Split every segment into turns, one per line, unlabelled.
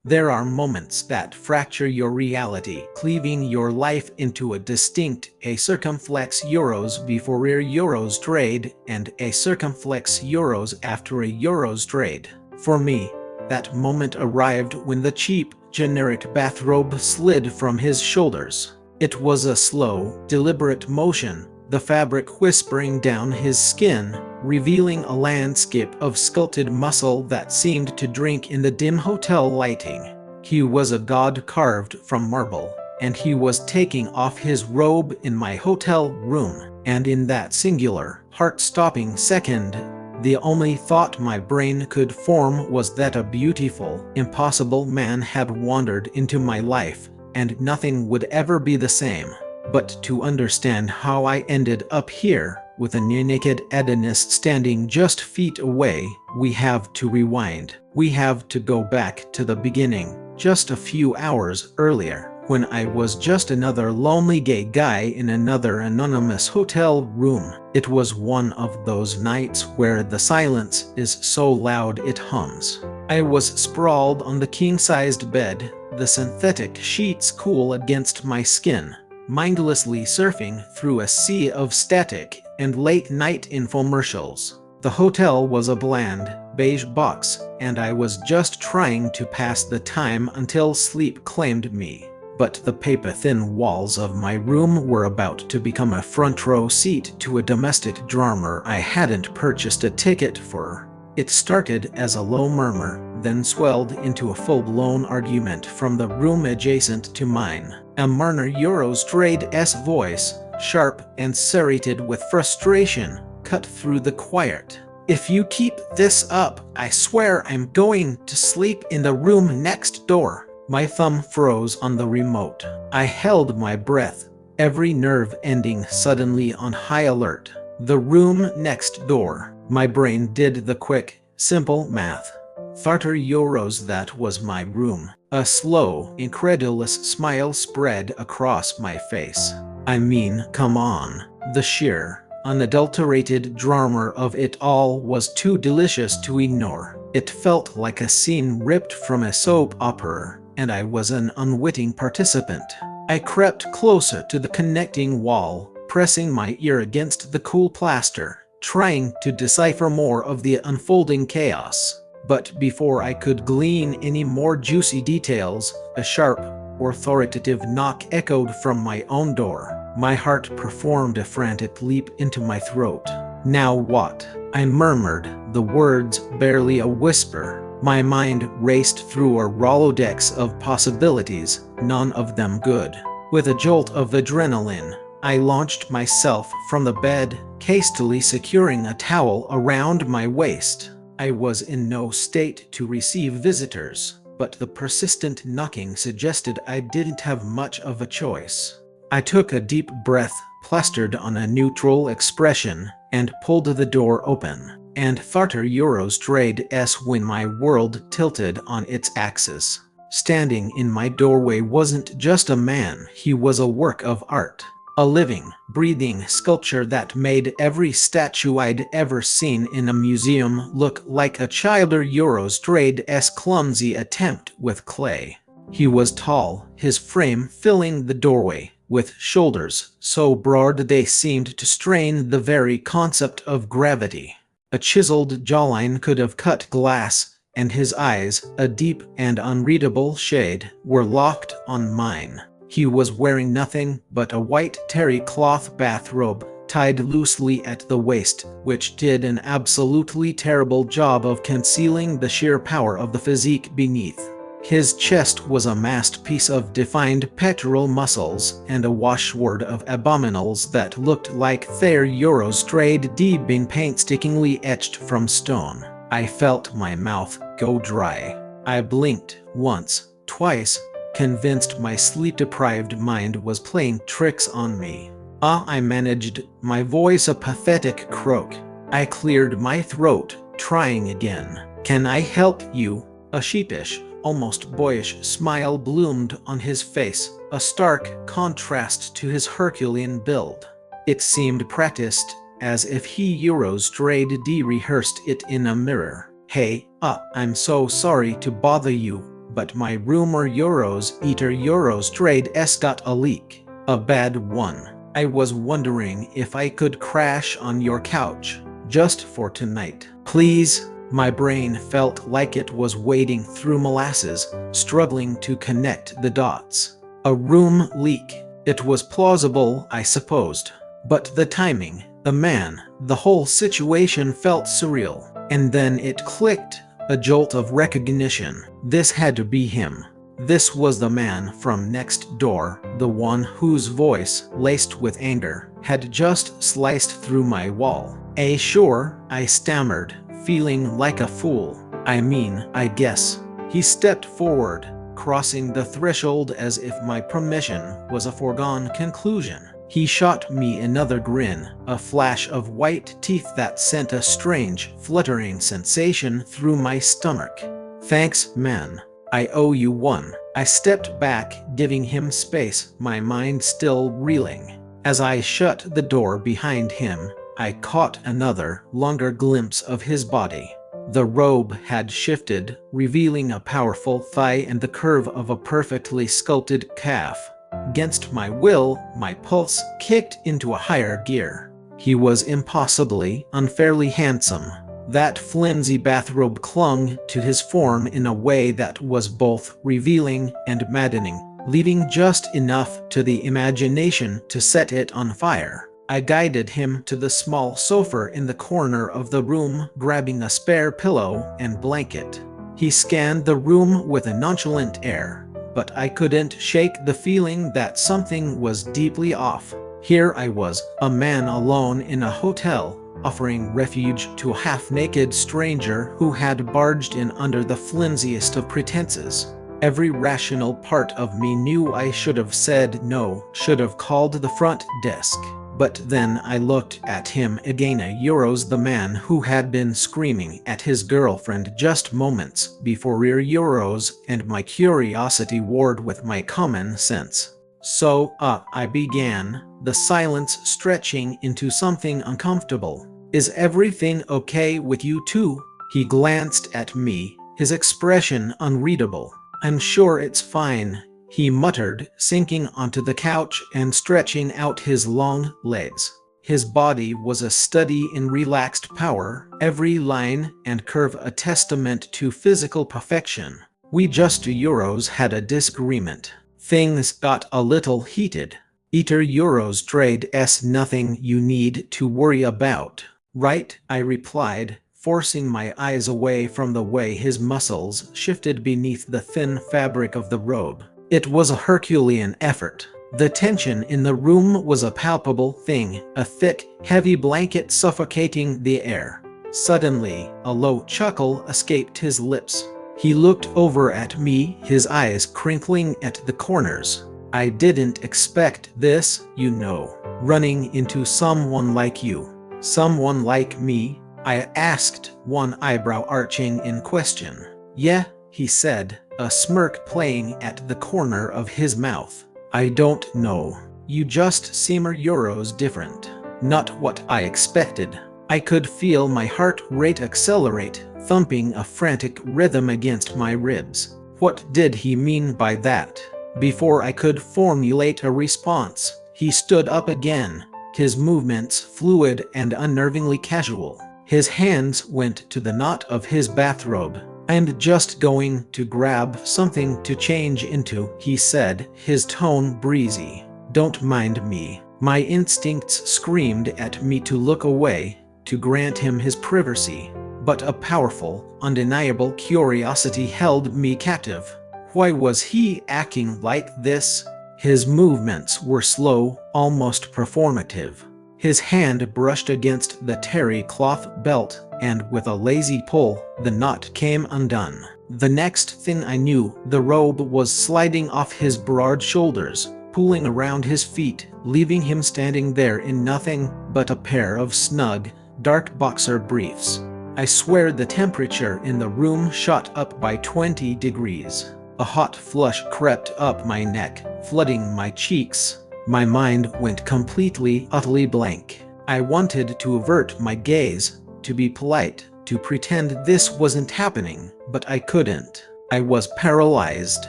There are moments that fracture your reality, cleaving your life into a distinct a circumflex euros before a euros trade and a circumflex euros after a euros trade. For me, that moment arrived when the cheap, generic bathrobe slid from his shoulders. It was a slow, deliberate motion, the fabric whispering down his skin, revealing a landscape of sculpted muscle that seemed to drink in the dim hotel lighting. He was a god carved from marble, and he was taking off his robe in my hotel room, and in that singular, heart-stopping second, the only thought my brain could form was that a beautiful, impossible man had wandered into my life, and nothing would ever be the same. But to understand how I ended up here, with a naked Adonis standing just feet away, we have to rewind. We have to go back to the beginning, just a few hours earlier, when I was just another lonely gay guy in another anonymous hotel room. It was one of those nights where the silence is so loud it hums. I was sprawled on the king-sized bed, the synthetic sheets cool against my skin, mindlessly surfing through a sea of static and late-night infomercials. The hotel was a bland, beige box, and I was just trying to pass the time until sleep claimed me. But the paper-thin walls of my room were about to become a front-row seat to a domestic drama I hadn't purchased a ticket for. It started as a low murmur, then swelled into a full-blown argument from the room adjacent to mine. A Marner Euros trade's voice, sharp and serrated with frustration, cut through the quiet. "If you keep this up, I swear I'm going to sleep in the room next door." My thumb froze on the remote. I held my breath, every nerve ending suddenly on high alert. The room next door. My brain did the quick, simple math. 30 euros, that was my room. A slow, incredulous smile spread across my face. I mean, come on. The sheer, unadulterated drama of it all was too delicious to ignore. It felt like a scene ripped from a soap opera, and I was an unwitting participant. I crept closer to the connecting wall, pressing my ear against the cool plaster, trying to decipher more of the unfolding chaos. But before I could glean any more juicy details, a sharp, authoritative knock echoed from my own door. My heart performed a frantic leap into my throat. "Now what?" I murmured, the words barely a whisper. My mind raced through a Rolodex of possibilities, none of them good. With a jolt of adrenaline, I launched myself from the bed, hastily securing a towel around my waist. I was in no state to receive visitors, but the persistent knocking suggested I didn't have much of a choice. I took a deep breath, plastered on a neutral expression, and pulled the door open. And 30 euros trade-s when my world tilted on its axis. Standing in my doorway wasn't just a man, he was a work of art. A living, breathing sculpture that made every statue I'd ever seen in a museum look like a Childer Euros trade-s clumsy attempt with clay. He was tall, his frame filling the doorway, with shoulders so broad they seemed to strain the very concept of gravity. A chiseled jawline could have cut glass, and his eyes, a deep and unreadable shade, were locked on mine. He was wearing nothing but a white terry cloth bathrobe, tied loosely at the waist, which did an absolutely terrible job of concealing the sheer power of the physique beneath. His chest was a masterpiece of defined pectoral muscles and a washboard of abdominals that looked like their Euros trade D being painstakingly etched from stone. I felt my mouth go dry. I blinked once, twice, convinced my sleep-deprived mind was playing tricks on me. I managed, my voice a pathetic croak. I cleared my throat, trying again. "Can I help you?" A sheepish, almost boyish smile bloomed on his face, a stark contrast to his Herculean build. It seemed practiced, as if he Euros trade D rehearsed it in a mirror. "Hey, I'm so sorry to bother you, but my rumor Euros Eater Euros trade S got a leak. A bad one. I was wondering if I could crash on your couch, just for tonight. Please? My brain felt like it was wading through molasses, struggling to connect the dots. A room leak. It was plausible, I supposed. But the timing, the man, the whole situation felt surreal. And then it clicked, a jolt of recognition. This had to be him. This was the man from next door, the one whose voice, laced with anger, had just sliced through my wall. Sure, I stammered, feeling like a fool. I guess. He stepped forward, crossing the threshold as if my permission was a foregone conclusion. He shot me another grin, a flash of white teeth that sent a strange, fluttering sensation through my stomach. Thanks, man. I owe you one. I stepped back, giving him space, my mind still reeling. As I shut the door behind him, I caught another, longer glimpse of his body. The robe had shifted, revealing a powerful thigh and the curve of a perfectly sculpted calf. Against my will, my pulse kicked into a higher gear. He was impossibly, unfairly handsome. That flimsy bathrobe clung to his form in a way that was both revealing and maddening, leaving just enough to the imagination to set it on fire. I guided him to the small sofa in the corner of the room, grabbing a spare pillow and blanket. He scanned the room with a nonchalant air, but I couldn't shake the feeling that something was deeply off. Here I was, a man alone in a hotel, offering refuge to a half-naked stranger who had barged in under the flimsiest of pretenses. Every rational part of me knew I should have said no, should have called the front desk. But then I looked at him again, Euros, the man who had been screaming at his girlfriend just moments before, Euros, and my curiosity warred with my common sense. So, I began, the silence stretching into something uncomfortable. Is everything okay with you two? He glanced at me, his expression unreadable. I'm sure it's fine, he muttered, sinking onto the couch and stretching out his long legs. His body was a study in relaxed power, every line and curve a testament to physical perfection. We just Euros had a disagreement. Things got a little heated. Eater Euros trade S, nothing you need to worry about. Right, I replied, forcing my eyes away from the way his muscles shifted beneath the thin fabric of the robe. It was a Herculean effort. The tension in the room was a palpable thing, a thick, heavy blanket suffocating the air. Suddenly, a low chuckle escaped his lips. He looked over at me, his eyes crinkling at the corners. I didn't expect this, you know. Running into someone like you. Someone like me? I asked, one eyebrow arching in question. Yeah, he said, a smirk playing at the corner of his mouth. I don't know. You just seem Euros different. Not what I expected. I could feel my heart rate accelerate, thumping a frantic rhythm against my ribs. What did he mean by that? Before I could formulate a response, he stood up again, his movements fluid and unnervingly casual. His hands went to the knot of his bathrobe. I'm just going to grab something to change into, he said, his tone breezy. Don't mind me. My instincts screamed at me to look away, to grant him his privacy. But a powerful, undeniable curiosity held me captive. Why was he acting like this? His movements were slow, almost performative. His hand brushed against the terry cloth belt, and with a lazy pull, the knot came undone. The next thing I knew, the robe was sliding off his broad shoulders, pulling around his feet, leaving him standing there in nothing but a pair of snug, dark boxer briefs. I swear the temperature in the room shot up by 20 degrees. A hot flush crept up my neck, flooding my cheeks. My mind went completely, utterly blank. I wanted to avert my gaze, to be polite, to pretend this wasn't happening, but I couldn't. I was paralyzed.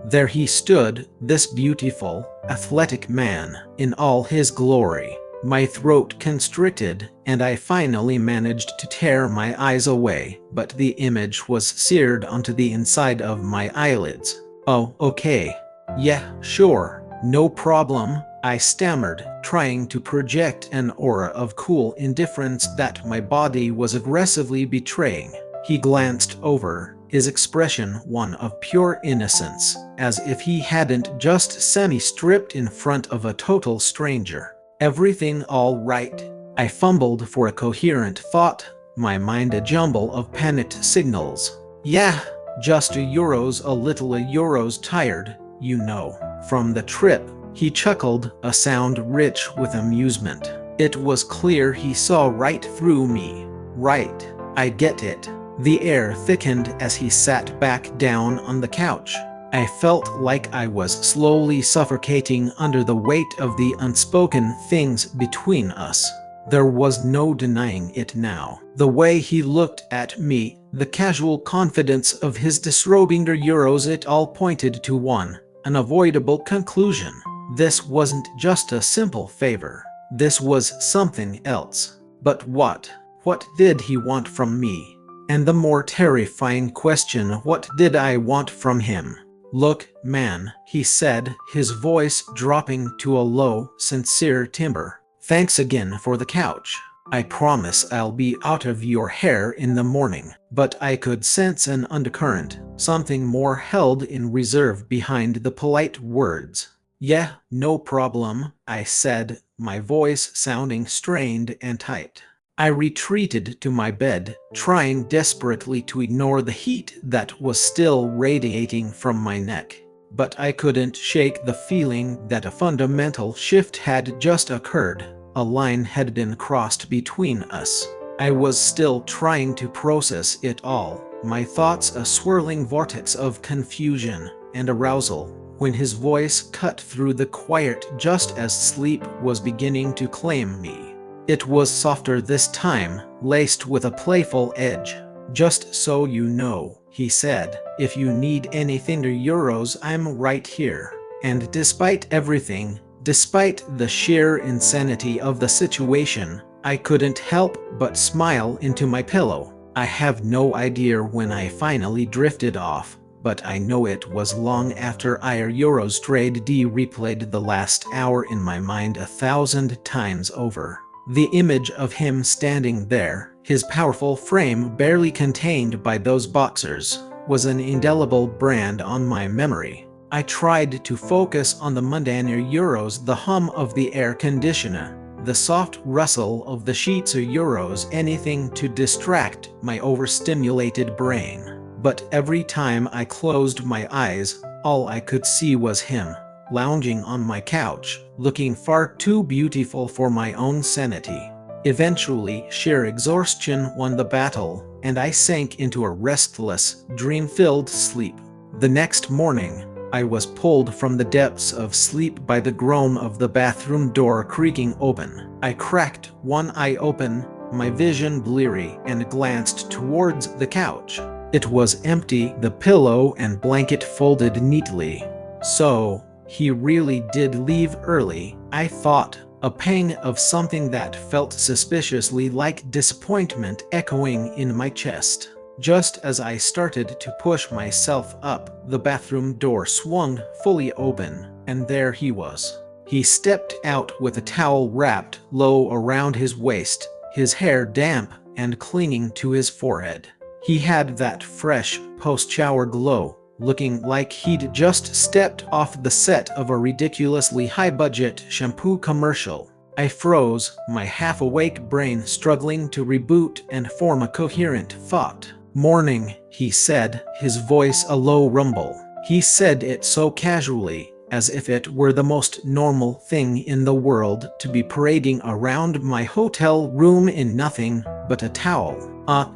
There he stood, this beautiful, athletic man, in all his glory. My throat constricted, and I finally managed to tear my eyes away, but the image was seared onto the inside of my eyelids. "Oh, okay. Yeah, sure. No problem," I stammered, trying to project an aura of cool indifference that my body was aggressively betraying. He glanced over, his expression one of pure innocence, as if he hadn't just semi-stripped in front of a total stranger. "Everything all right?" I fumbled for a coherent thought, my mind a jumble of panicked signals. "Yeah, just a little Euros tired, you know, from the trip," he chuckled, a sound rich with amusement. It was clear he saw right through me. "Right, I get it." The air thickened as he sat back down on the couch. I felt like I was slowly suffocating under the weight of the unspoken things between us. There was no denying it now. The way he looked at me, the casual confidence of his disrobing Euros, it all pointed to one unavoidable conclusion. This wasn't just a simple favor. This was something else. But what? What did he want from me? And the more terrifying question, what did I want from him? "Look, man," he said, his voice dropping to a low, sincere timbre. "Thanks again for the couch. I promise I'll be out of your hair in the morning." But I could sense an undercurrent, something more held in reserve behind the polite words. "Yeah, no problem," I said, my voice sounding strained and tight. I retreated to my bed, trying desperately to ignore the heat that was still radiating from my neck. But I couldn't shake the feeling that a fundamental shift had just occurred. A line had been crossed between us. I was still trying to process it all, my thoughts a swirling vortex of confusion and arousal, when his voice cut through the quiet just as sleep was beginning to claim me. It was softer this time, laced with a playful edge. "Just so you know," he said, "if you need anything Euros, I'm right here." And despite everything, despite the sheer insanity of the situation, I couldn't help but smile into my pillow. I have no idea when I finally drifted off, but I know it was long after our Euros trade replayed the last hour in my mind 1,000 times over. The image of him standing there, his powerful frame barely contained by those boxers, was an indelible brand on my memory. I tried to focus on the mundane Euros, the hum of the air conditioner, the soft rustle of the sheets Euros, anything to distract my overstimulated brain. But every time I closed my eyes, all I could see was him, lounging on my couch, looking far too beautiful for my own sanity. Eventually, sheer exhaustion won the battle, and I sank into a restless, dream-filled sleep. The next morning, I was pulled from the depths of sleep by the groan of the bathroom door creaking open. I cracked one eye open, my vision bleary, and glanced towards the couch. It was empty, the pillow and blanket folded neatly. So, he really did leave early, I thought, a pang of something that felt suspiciously like disappointment echoing in my chest. Just as I started to push myself up, the bathroom door swung fully open, and there he was. He stepped out with a towel wrapped low around his waist, his hair damp and clinging to his forehead. He had that fresh, post-shower glow, looking like he'd just stepped off the set of a ridiculously high-budget shampoo commercial. I froze, my half-awake brain struggling to reboot and form a coherent thought. "Morning," he said, his voice a low rumble. He said it so casually, as if it were the most normal thing in the world to be parading around my hotel room in nothing but a towel.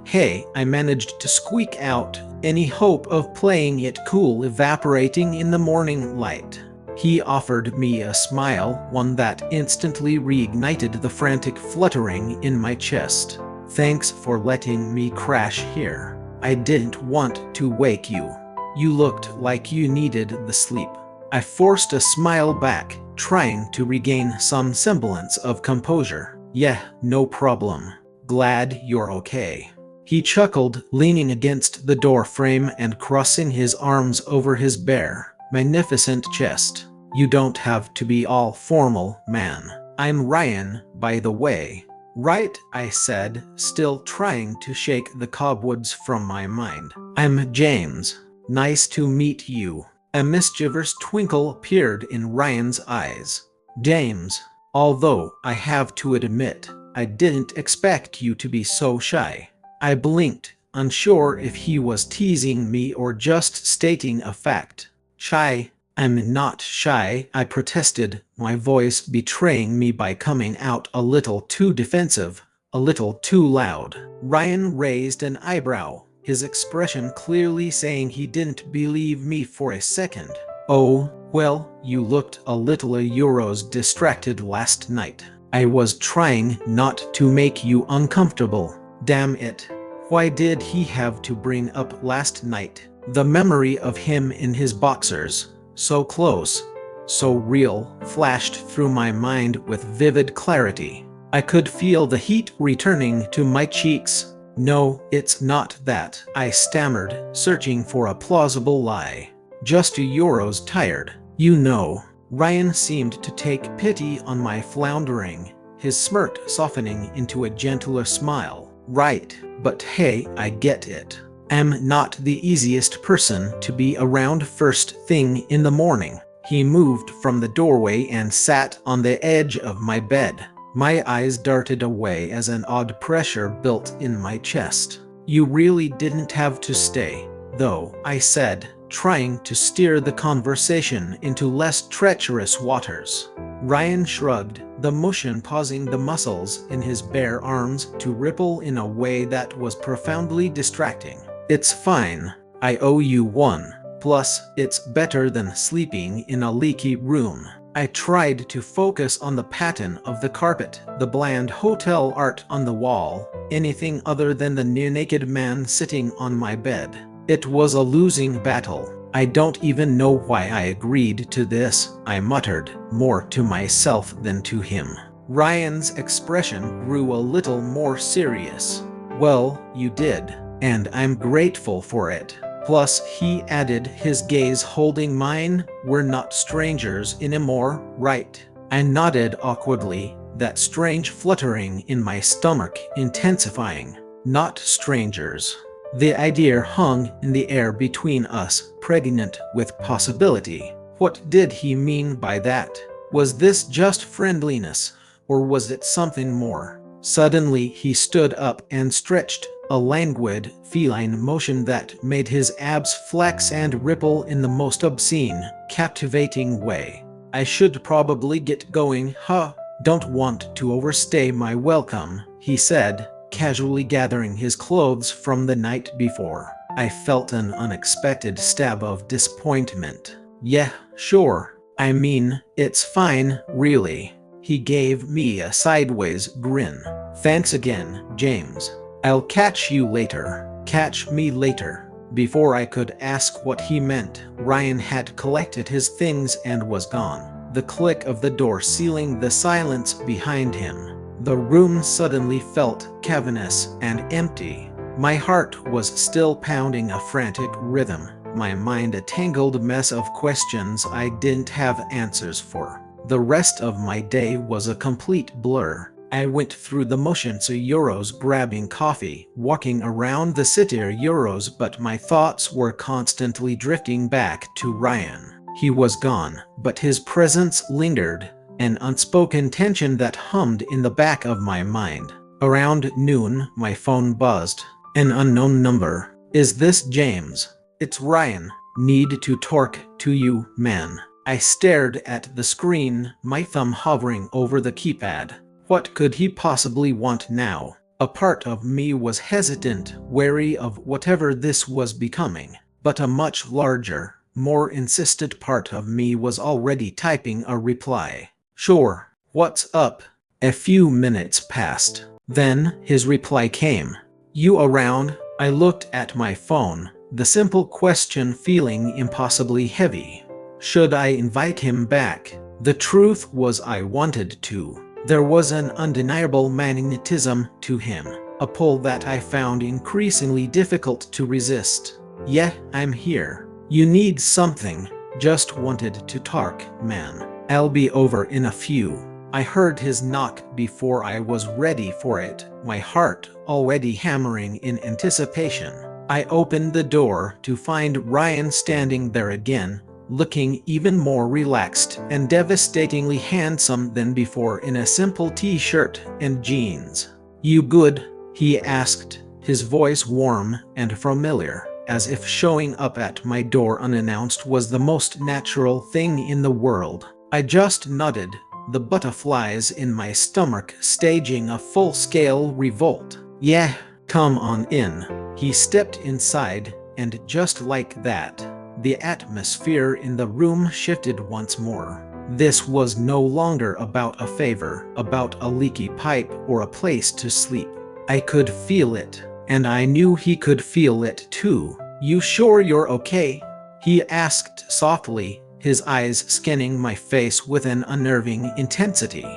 Hey," I managed to squeak out, any hope of playing it cool evaporating in the morning light. He offered me a smile, one that instantly reignited the frantic fluttering in my chest. "Thanks for letting me crash here. I didn't want to wake you." You looked like you needed the sleep. I forced a smile back, trying to regain some semblance of composure. Yeah, no problem. Glad you're okay. He chuckled, leaning against the door frame and crossing his arms over his bare, magnificent chest. You don't have to be all formal, man. I'm Ryan, by the way. Right, I said, still trying to shake the cobwebs from my mind. I'm James. Nice to meet you. A mischievous twinkle appeared in Ryan's eyes. James, although I have to admit, I didn't expect you to be so shy. I blinked, unsure if he was teasing me or just stating a fact. Shy? I'm not shy, I protested, my voice betraying me by coming out a little too defensive, a little too loud. Ryan raised an eyebrow, his expression clearly saying he didn't believe me for a second. Oh, well, you looked a little Euros distracted last night. I was trying not to make you uncomfortable. Damn it. Why did he have to bring up last night? The memory of him in his boxers, so close, so real, flashed through my mind with vivid clarity. I could feel the heat returning to my cheeks. No, it's not that, I stammered, searching for a plausible lie. Just Euros tired. You know. Ryan seemed to take pity on my floundering, his smirk softening into a gentler smile. Right, but hey, I get it. I'm not the easiest person to be around first thing in the morning. He moved from the doorway and sat on the edge of my bed. My eyes darted away as an odd pressure built in my chest. You really didn't have to stay, though, I said, trying to steer the conversation into less treacherous waters. Ryan shrugged, the motion causing the muscles in his bare arms to ripple in a way that was profoundly distracting. It's fine. I owe you one. Plus, it's better than sleeping in a leaky room. I tried to focus on the pattern of the carpet, the bland hotel art on the wall, anything other than the near-naked man sitting on my bed. It was a losing battle. I don't even know why I agreed to this, I muttered, more to myself than to him. Ryan's expression grew a little more serious. Well, you did, and I'm grateful for it. Plus, he added, his gaze holding mine, we're not strangers anymore, right? I nodded awkwardly, that strange fluttering in my stomach intensifying. Not strangers. The idea hung in the air between us, pregnant with possibility. What did he mean by that? Was this just friendliness, or was it something more? Suddenly he stood up and stretched, a languid, feline motion that made his abs flex and ripple in the most obscene, captivating way. I should probably get going, huh? Don't want to overstay my welcome, he said, casually gathering his clothes from the night before. I felt an unexpected stab of disappointment. Yeah, sure. I mean, it's fine, really. He gave me a sideways grin. Thanks again, James. I'll catch you later. Catch me later. Before I could ask what he meant, Ryan had collected his things and was gone. The click of the door sealing the silence behind him. The room suddenly felt cavernous and empty. My heart was still pounding a frantic rhythm, my mind a tangled mess of questions I didn't have answers for. The rest of my day was a complete blur. I went through the motions of Euros, grabbing coffee, walking around the city Euros, but my thoughts were constantly drifting back to Ryan. He was gone, but his presence lingered, an unspoken tension that hummed in the back of my mind. Around noon, my phone buzzed. An unknown number. Is this James? It's Ryan. Need to talk to you, man. I stared at the screen, my thumb hovering over the keypad. What could he possibly want now? A part of me was hesitant, wary of whatever this was becoming, but a much larger, more insistent part of me was already typing a reply. Sure, what's up? A few minutes passed. Then his reply came. You around? I looked at my phone, the simple question feeling impossibly heavy. Should I invite him back? The truth was I wanted to. There was an undeniable magnetism to him, a pull that I found increasingly difficult to resist. Yeah, I'm here. You need something. Just wanted to talk, man. I'll be over in a few. I heard his knock before I was ready for it, my heart already hammering in anticipation. I opened the door to find Ryan standing there again, looking even more relaxed and devastatingly handsome than before in a simple t-shirt and jeans. "You good?" he asked, his voice warm and familiar, as if showing up at my door unannounced was the most natural thing in the world. I just nodded, the butterflies in my stomach staging a full-scale revolt. "Yeah, come on in." He stepped inside, and just like that, the atmosphere in the room shifted once more. This was no longer about a favor, about a leaky pipe or a place to sleep. I could feel it, and I knew he could feel it too. "You sure you're okay?" he asked softly, his eyes scanning my face with an unnerving intensity.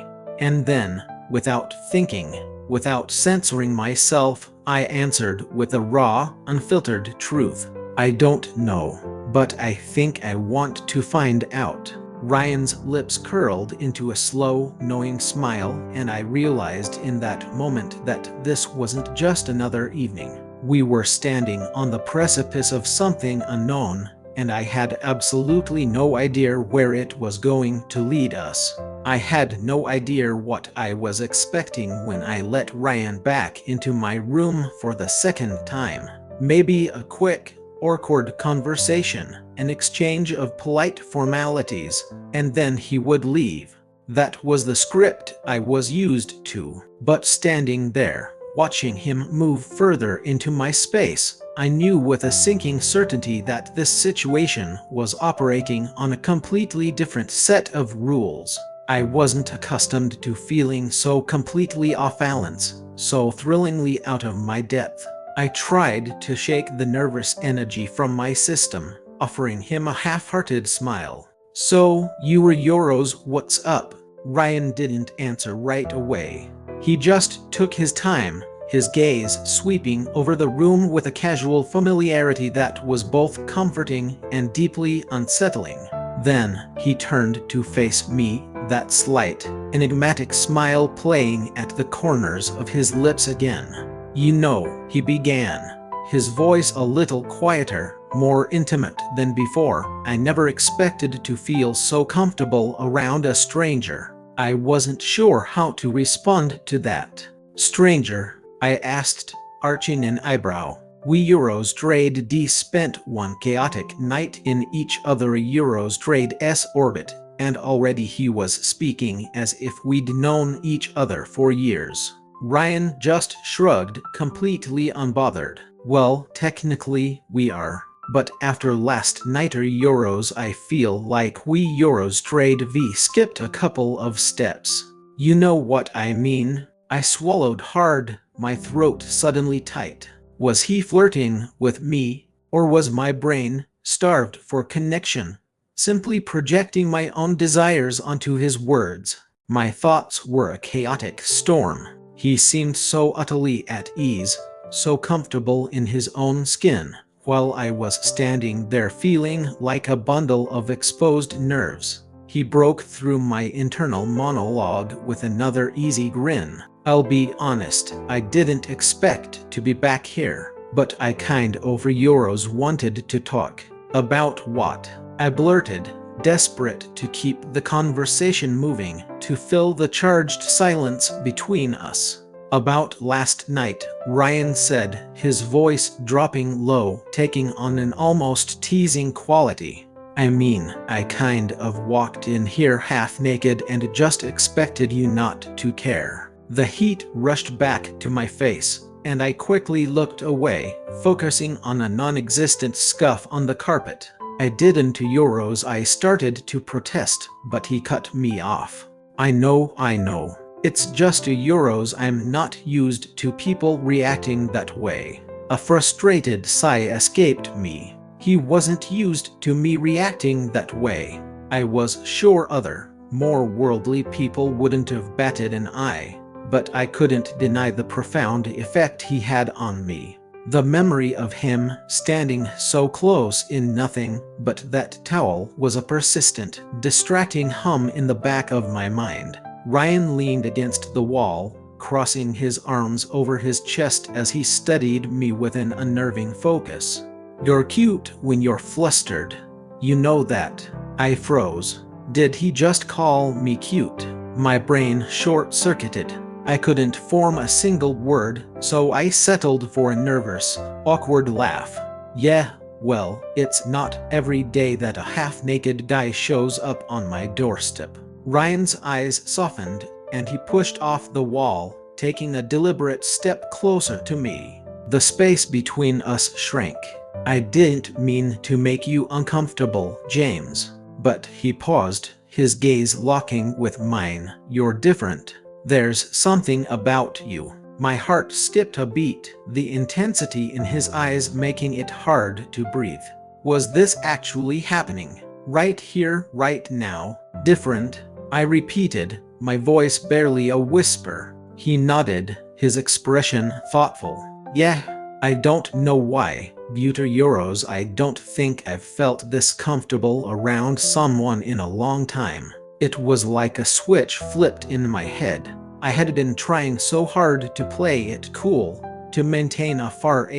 And then, without thinking, without censoring myself, I answered with a raw, unfiltered truth. "I don't know, but I think I want to find out." Ryan's lips curled into a slow, knowing smile, and I realized in that moment that this wasn't just another evening. We were standing on the precipice of something unknown, and I had absolutely no idea where it was going to lead us. I had no idea what I was expecting when I let Ryan back into my room for the second time. Maybe a quick, awkward conversation, an exchange of polite formalities, and then he would leave. That was the script I was used to. But standing there, watching him move further into my space, I knew with a sinking certainty that this situation was operating on a completely different set of rules. I wasn't accustomed to feeling so completely off balance, so thrillingly out of my depth. I tried to shake the nervous energy from my system, offering him a half-hearted smile. "So, you were Euros, what's up?" Ryan didn't answer right away. He just took his time, his gaze sweeping over the room with a casual familiarity that was both comforting and deeply unsettling. Then, he turned to face me, that slight, enigmatic smile playing at the corners of his lips again. "You know," he began, his voice a little quieter, more intimate than before, "I never expected to feel so comfortable around a stranger." I wasn't sure how to respond to that. "Stranger?" I asked, arching an eyebrow. We Euros Trade D spent one chaotic night in each other Euros Trade's orbit, and already he was speaking as if we'd known each other for years. Ryan just shrugged, completely unbothered. "Well, technically, we are. But after last night Euros, I feel like we Euros Trade V skipped a couple of steps. You know what I mean?" I swallowed hard, my throat suddenly tight. Was he flirting with me, or was my brain, starved for connection, simply projecting my own desires onto his words? My thoughts were a chaotic storm. He seemed so utterly at ease, so comfortable in his own skin, while I was standing there feeling like a bundle of exposed nerves. He broke through my internal monologue with another easy grin. "I'll be honest, I didn't expect to be back here, but I kind of Euros wanted to talk." "About what?" I blurted, desperate to keep the conversation moving, to fill the charged silence between us. "About last night," Ryan said, his voice dropping low, taking on an almost teasing quality. "I mean, I kind of walked in here half naked and just expected you not to care." The heat rushed back to my face, and I quickly looked away, focusing on a non-existent scuff on the carpet. "I didn't Euros," I started to protest, but he cut me off. I know. It's just Euros, I'm not used to people reacting that way." A frustrated sigh escaped me. He wasn't used to me reacting that way. I was sure other, more worldly people wouldn't have batted an eye, but I couldn't deny the profound effect he had on me. The memory of him standing so close in nothing but that towel was a persistent, distracting hum in the back of my mind. Ryan leaned against the wall, crossing his arms over his chest as he studied me with an unnerving focus. "You're cute when you're flustered. You know that." I froze. Did he just call me cute? My brain short-circuited. I couldn't form a single word, so I settled for a nervous, awkward laugh. "Yeah, well, it's not every day that a half-naked guy shows up on my doorstep." Ryan's eyes softened, and he pushed off the wall, taking a deliberate step closer to me. The space between us shrank. "I didn't mean to make you uncomfortable, James." But he paused, his gaze locking with mine. "You're different. There's something about you." My heart skipped a beat, the intensity in his eyes making it hard to breathe. Was this actually happening? Right here, right now? Different? I repeated, my voice barely a whisper. He nodded, his expression thoughtful. "Yeah, I don't know why, Euros, I don't think I've felt this comfortable around someone in a long time." It was like a switch flipped in my head. I had been trying so hard to play it cool, to maintain a far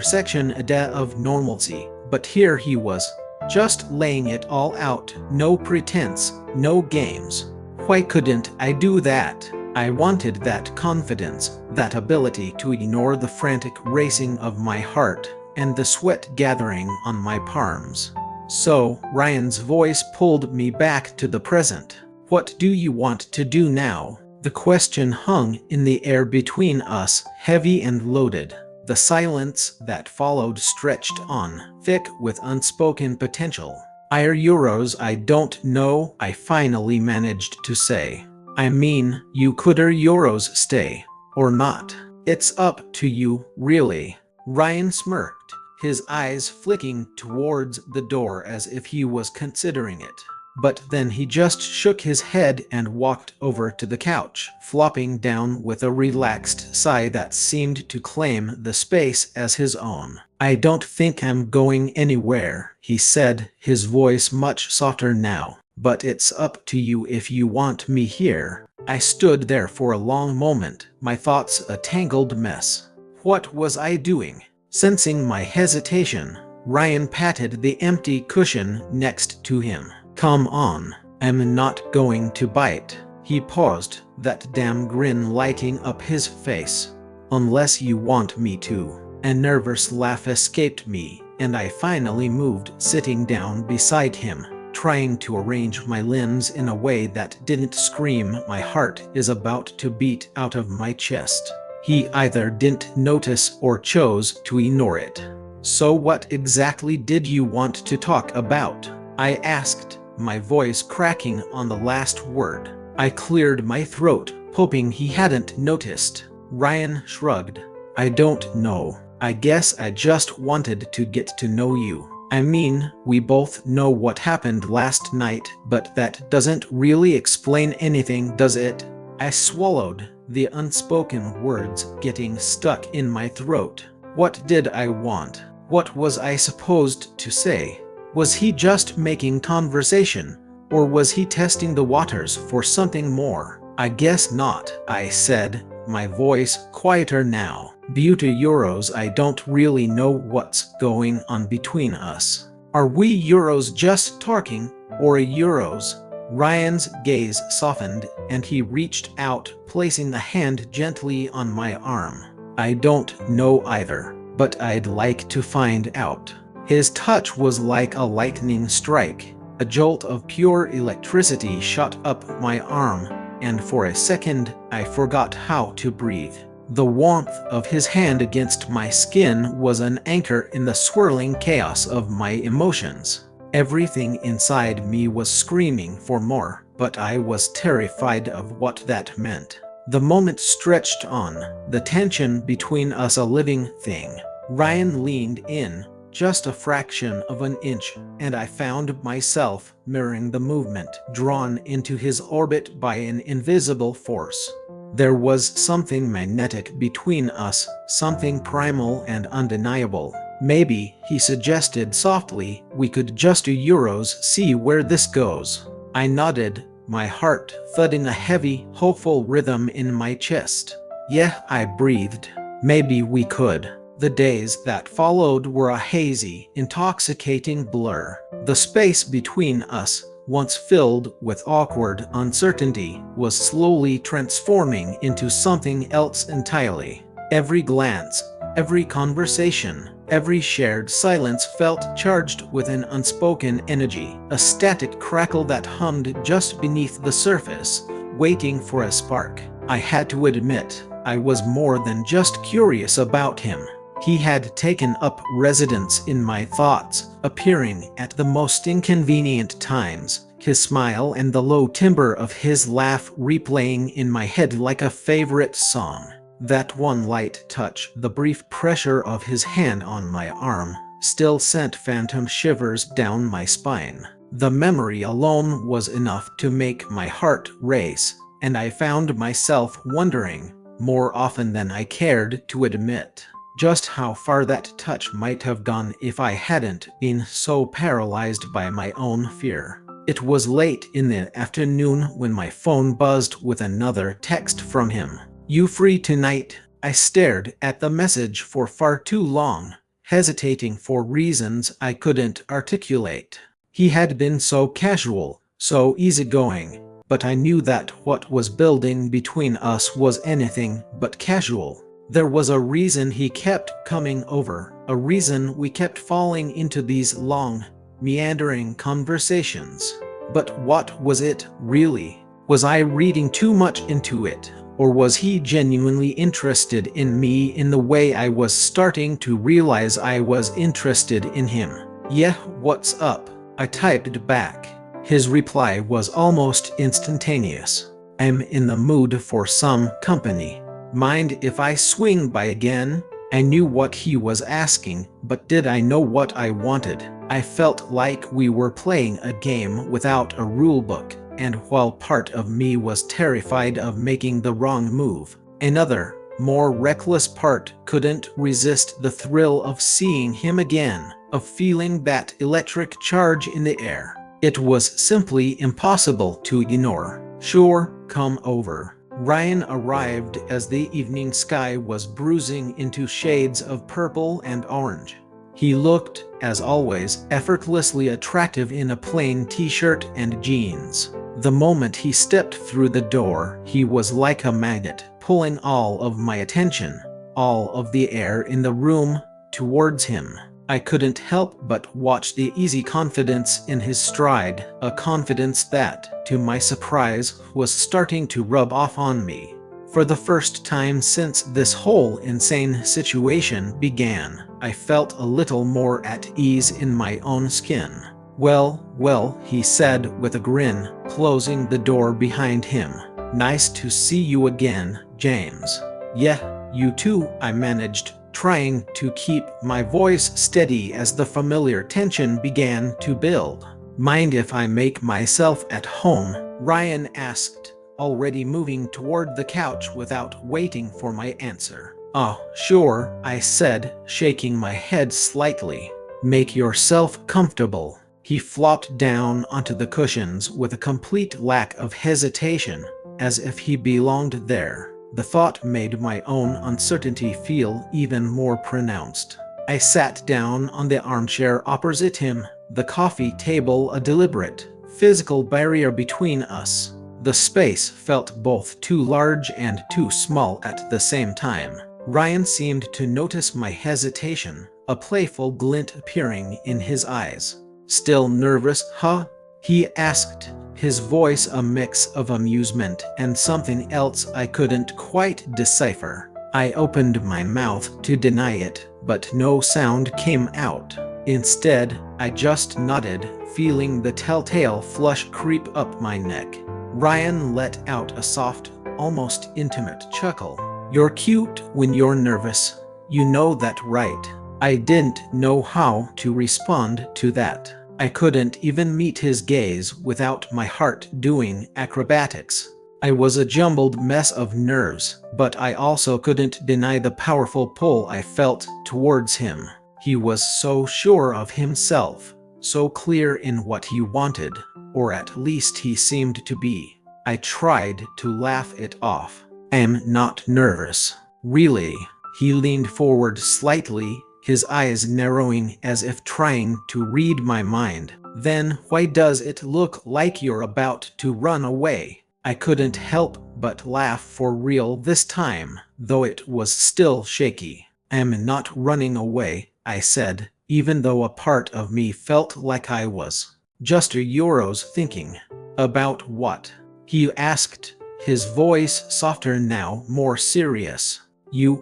section of normalcy, but here he was, just laying it all out, no pretense, no games. Why couldn't I do that? I wanted that confidence, that ability to ignore the frantic racing of my heart and the sweat gathering on my palms. So, Ryan's voice pulled me back to the present. "What do you want to do now?" The question hung in the air between us, heavy and loaded. The silence that followed stretched on, thick with unspoken potential. Euros, I don't know," I finally managed to say. "I mean, you could Euros stay. Or not. It's up to you, really." Ryan smirked, his eyes flicking towards the door as if he was considering it. But then he just shook his head and walked over to the couch, flopping down with a relaxed sigh that seemed to claim the space as his own. "I don't think I'm going anywhere," he said, his voice much softer now. "But it's up to you if you want me here." I stood there for a long moment, my thoughts a tangled mess. What was I doing? Sensing my hesitation, Ryan patted the empty cushion next to him. "Come on, I'm not going to bite." He paused, that damn grin lighting up his face. "Unless you want me to." A nervous laugh escaped me, and I finally moved, sitting down beside him, trying to arrange my limbs in a way that didn't scream my heart is about to beat out of my chest. He either didn't notice or chose to ignore it. "So what exactly did you want to talk about?" I asked, my voice cracking on the last word. I cleared my throat, hoping he hadn't noticed. Ryan shrugged. "I don't know. I guess I just wanted to get to know you. I mean, we both know what happened last night, but that doesn't really explain anything, does it?" I swallowed, the unspoken words getting stuck in my throat. What did I want? What was I supposed to say? Was he just making conversation, or was he testing the waters for something more? "I guess not," I said, my voice quieter now. Euros, I don't really know what's going on between us. Are we Euros just talking, or Euros? Ryan's gaze softened, and he reached out, placing a hand gently on my arm. "I don't know either, but I'd like to find out." His touch was like a lightning strike. A jolt of pure electricity shot up my arm, and for a second, I forgot how to breathe. The warmth of his hand against my skin was an anchor in the swirling chaos of my emotions. Everything inside me was screaming for more, but I was terrified of what that meant. The moment stretched on, the tension between us a living thing. Ryan leaned in, just a fraction of an inch, and I found myself mirroring the movement, drawn into his orbit by an invisible force. There was something magnetic between us, something primal and undeniable. Maybe, he suggested softly, we could just do Euros, see where this goes. I nodded, my heart thudding a heavy, hopeful rhythm in my chest. Yeah, I breathed. Maybe we could. The days that followed were a hazy, intoxicating blur. The space between us, once filled with awkward uncertainty, was slowly transforming into something else entirely. Every glance, every conversation, every shared silence felt charged with an unspoken energy, a static crackle that hummed just beneath the surface, waiting for a spark. I had to admit, I was more than just curious about him. He had taken up residence in my thoughts, appearing at the most inconvenient times, his smile and the low timbre of his laugh replaying in my head like a favorite song. That one light touch, the brief pressure of his hand on my arm, still sent phantom shivers down my spine. The memory alone was enough to make my heart race, and I found myself wondering, more often than I cared to admit, just how far that touch might have gone if I hadn't been so paralyzed by my own fear. It was late in the afternoon when my phone buzzed with another text from him. "You free tonight?" I stared at the message for far too long, hesitating for reasons I couldn't articulate. He had been so casual, so easygoing, but I knew that what was building between us was anything but casual. There was a reason he kept coming over, a reason we kept falling into these long, meandering conversations. But what was it, really? Was I reading too much into it, or was he genuinely interested in me in the way I was starting to realize I was interested in him? "Yeah, what's up?" I typed back. His reply was almost instantaneous. "I'm in the mood for some company. Mind if I swing by again?" I knew what he was asking, but did I know what I wanted? I felt like we were playing a game without a rulebook, and while part of me was terrified of making the wrong move, another, more reckless part couldn't resist the thrill of seeing him again, of feeling that electric charge in the air. It was simply impossible to ignore. "Sure, come over." Ryan arrived as the evening sky was bruising into shades of purple and orange. He looked, as always, effortlessly attractive in a plain t-shirt and jeans. The moment he stepped through the door, he was like a magnet, pulling all of my attention, all of the air in the room, towards him. I couldn't help but watch the easy confidence in his stride, a confidence that, to my surprise, was starting to rub off on me. For the first time since this whole insane situation began, I felt a little more at ease in my own skin. Well, he said with a grin, closing the door behind him. "Nice to see you again, James." "Yeah, you too," I managed, trying to keep my voice steady as the familiar tension began to build. "Mind if I make myself at home?" Ryan asked, already moving toward the couch without waiting for my answer. "Oh, sure," I said, shaking my head slightly. "Make yourself comfortable." He flopped down onto the cushions with a complete lack of hesitation, as if he belonged there. The thought made my own uncertainty feel even more pronounced. I sat down on the armchair opposite him, the coffee table a deliberate, physical barrier between us. The space felt both too large and too small at the same time. Ryan seemed to notice my hesitation, a playful glint appearing in his eyes. "Still nervous, huh?" he asked, his voice a mix of amusement and something else I couldn't quite decipher. I opened my mouth to deny it, but no sound came out. Instead, I just nodded, feeling the telltale flush creep up my neck. Ryan let out a soft, almost intimate chuckle. "You're cute when you're nervous." You know that, right? I didn't know how to respond to that. I couldn't even meet his gaze without my heart doing acrobatics. I was a jumbled mess of nerves, but I also couldn't deny the powerful pull I felt towards him. He was so sure of himself, so clear in what he wanted, or at least he seemed to be. I tried to laugh it off. I'm not nervous. Really. He leaned forward slightly, his eyes narrowing as if trying to read my mind. Then why does it look like you're about to run away? I couldn't help but laugh for real this time, though it was still shaky. I'm not running away, I said, even though a part of me felt like I was. Just a Euros thinking. About what? He asked, his voice softer now, more serious.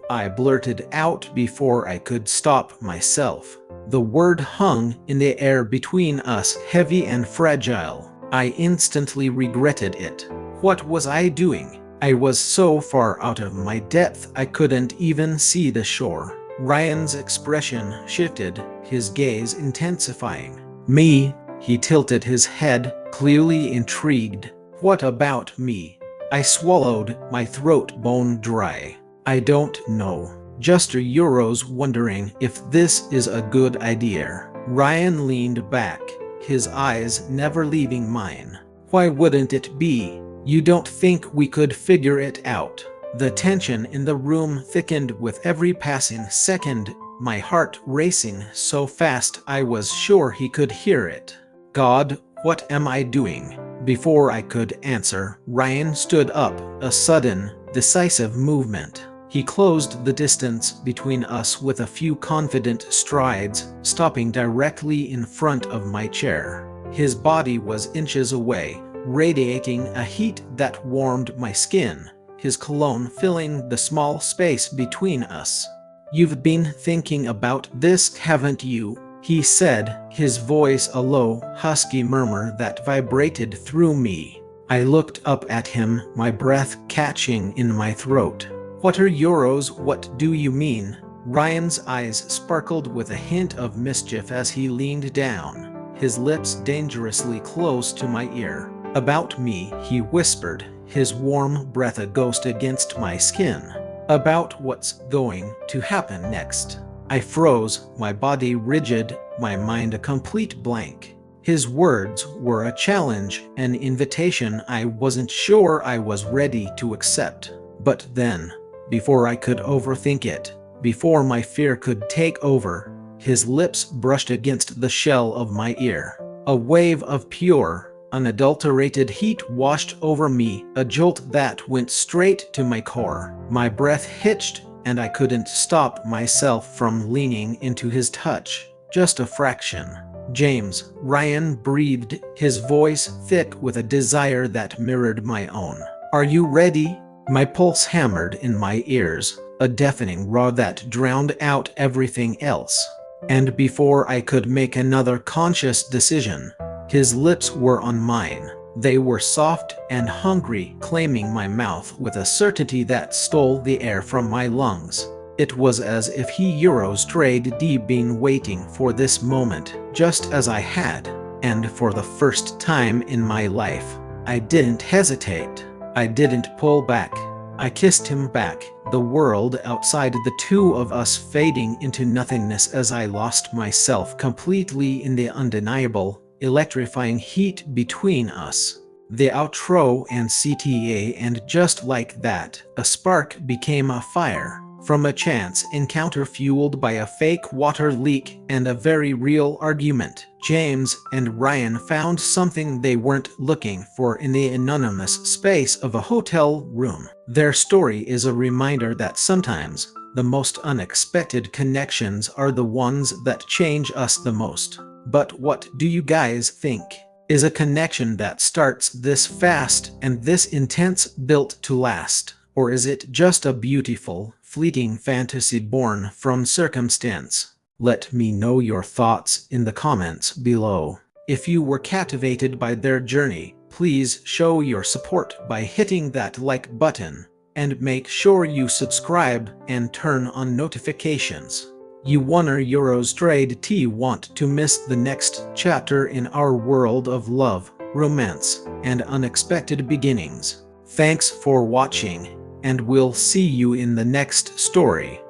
I blurted out before I could stop myself. The word hung in the air between us, heavy and fragile. I instantly regretted it. What was I doing? I was so far out of my depth I couldn't even see the shore. Ryan's expression shifted, his gaze intensifying. Me? He tilted his head, clearly intrigued. What about me? I swallowed, my throat bone dry. I don't know. Just a Euros wondering if this is a good idea. Ryan leaned back, his eyes never leaving mine. Why wouldn't it be? You don't think we could figure it out? The tension in the room thickened with every passing second, my heart racing so fast I was sure he could hear it. God, what am I doing? Before I could answer, Ryan stood up, a sudden, decisive movement. He closed the distance between us with a few confident strides, stopping directly in front of my chair. His body was inches away, radiating a heat that warmed my skin, his cologne filling the small space between us. You've been thinking about this, haven't you? He said, his voice a low, husky murmur that vibrated through me. I looked up at him, my breath catching in my throat. What are Euros? What do you mean? Ryan's eyes sparkled with a hint of mischief as he leaned down, his lips dangerously close to my ear. About me, he whispered, his warm breath a ghost against my skin. About what's going to happen next. I froze, my body rigid, my mind a complete blank. His words were a challenge, an invitation I wasn't sure I was ready to accept. But then, before I could overthink it, before my fear could take over, his lips brushed against the shell of my ear. A wave of pure, unadulterated heat washed over me, a jolt that went straight to my core. My breath hitched, and I couldn't stop myself from leaning into his touch. Just a fraction. James, Ryan breathed, his voice thick with a desire that mirrored my own. Are you ready? My pulse hammered in my ears, a deafening roar that drowned out everything else. And before I could make another conscious decision, his lips were on mine. They were soft and hungry, claiming my mouth with a certainty that stole the air from my lungs. It was as if he Euros trade deep been waiting for this moment, just as I had. And for the first time in my life, I didn't hesitate. I didn't pull back. I kissed him back, the world outside the two of us fading into nothingness as I lost myself completely in the undeniable, electrifying heat between us. The outro and CTA, and just like that, a spark became a fire. From a chance encounter fueled by a fake water leak and a very real argument, James and Ryan found something they weren't looking for in the anonymous space of a hotel room. Their story is a reminder that sometimes the most unexpected connections are the ones that change us the most. But what do you guys think? Is a connection that starts this fast and this intense built to last? Or is it just a beautiful, fleeting fantasy born from circumstance? Let me know your thoughts in the comments below. If you were captivated by their journey, please show your support by hitting that like button. And make sure you subscribe and turn on notifications. You wanna Euros trade T want to miss the next chapter in our world of love, romance, and unexpected beginnings. Thanks for watching, and we'll see you in the next story.